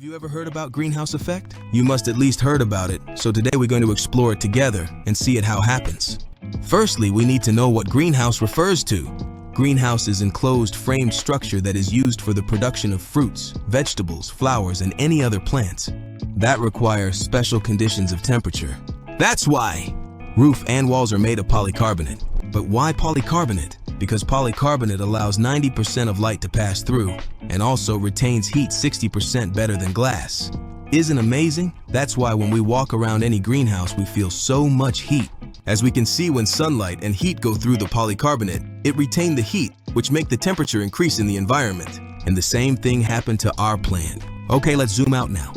Have you ever heard about greenhouse effect? You must at least heard about it, so today we're going to explore it together and see it how happens. Firstly, we need to know what greenhouse refers to. Greenhouse is an enclosed framed structure that is used for the production of fruits, vegetables, flowers, and any other plants. That requires special conditions of temperature. That's why roof and walls are made of polycarbonate. But why polycarbonate? Because polycarbonate allows 90% of light to pass through and also retains heat 60% better than glass. Isn't amazing? That's why when we walk around any greenhouse we feel so much heat. As we can see, when sunlight and heat go through the polycarbonate, it retains the heat, which make the temperature increase in the environment. And the same thing happened to our plant. Okay, let's zoom out now.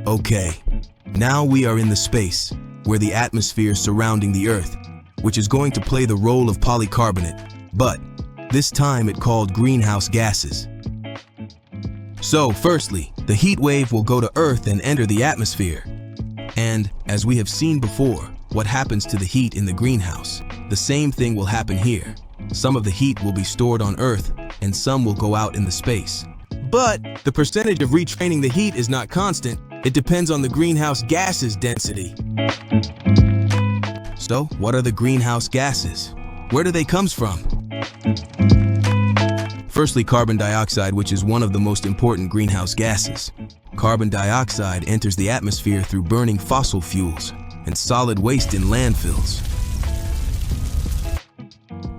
Okay, now we are in the space where the atmosphere surrounding the Earth, which is going to play the role of polycarbonate, but this time it called greenhouse gases. So firstly, the heat wave will go to Earth and enter the atmosphere. And as we have seen before, what happens to the heat in the greenhouse? The same thing will happen here. Some of the heat will be stored on Earth and some will go out in the space. But the percentage of retraining the heat is not constant. It depends on the greenhouse gases density. So, what are the greenhouse gases? Where do they come from? Firstly, carbon dioxide, which is one of the most important greenhouse gases. Carbon dioxide enters the atmosphere through burning fossil fuels and solid waste in landfills.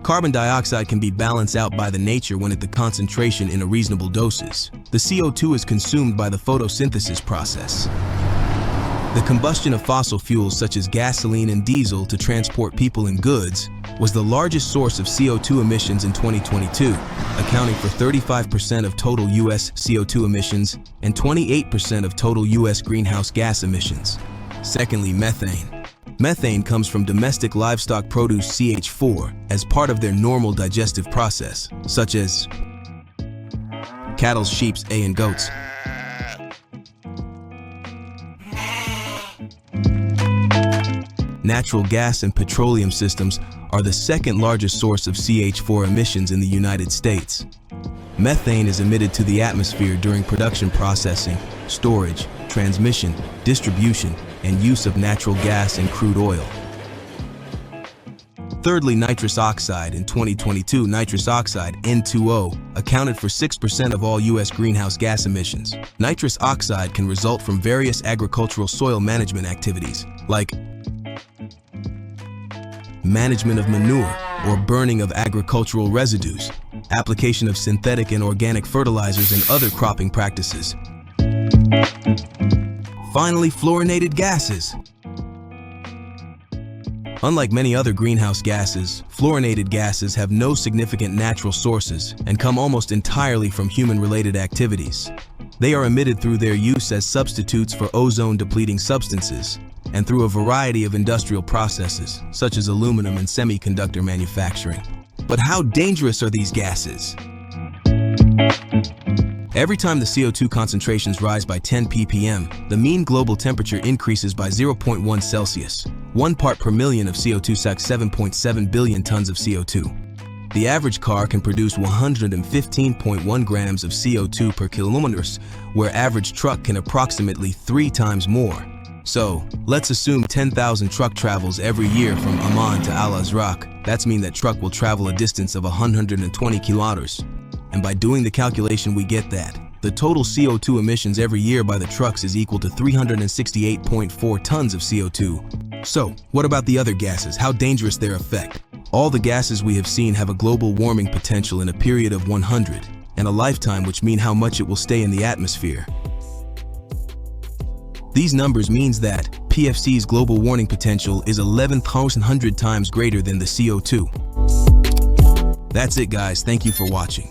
Carbon dioxide can be balanced out by the nature when at the concentration in a reasonable doses. The CO2 is consumed by the photosynthesis process. The combustion of fossil fuels such as gasoline and diesel to transport people and goods was the largest source of CO2 emissions in 2022, accounting for 35% of total U.S. CO2 emissions and 28% of total U.S. greenhouse gas emissions. Secondly, methane. Methane comes from domestic livestock produce CH4 as part of their normal digestive process, such as cattle, sheep, and goats. Natural gas and petroleum systems are the second largest source of CH4 emissions in the United States. Methane is emitted to the atmosphere during production, processing, storage, transmission, distribution, and use of natural gas and crude oil. Thirdly, nitrous oxide. In 2022, nitrous oxide, N2O, accounted for 6% of all U.S. greenhouse gas emissions. Nitrous oxide can result from various agricultural soil management activities, like management of manure or burning of agricultural residues, application of synthetic and organic fertilizers, and other cropping practices. Finally, fluorinated gases. Unlike many other greenhouse gases, fluorinated gases have no significant natural sources and come almost entirely from human-related activities. They are emitted through their use as substitutes for ozone-depleting substances and through a variety of industrial processes, such as aluminum and semiconductor manufacturing. But how dangerous are these gases? Every time the CO2 concentrations rise by 10 ppm, the mean global temperature increases by 0.1 Celsius. 1 part per million of CO2 sucks 7.7 billion tons of CO2. The average car can produce 115.1 grams of CO2 per kilometer, where average truck can approximately 3 times more. So, let's assume 10,000 truck travels every year from Amman to Al-Azraq. That's mean that truck will travel a distance of 120 kilometers. And by doing the calculation, we get that the total CO2 emissions every year by the trucks is equal to 368.4 tons of CO2. So, what about the other gases? How dangerous their effect? All the gases we have seen have a global warming potential in a period of 100 and a lifetime, which mean how much it will stay in the atmosphere. These numbers means that PFC's global warming potential is 11,100 times greater than the CO2. That's it, guys. Thank you for watching.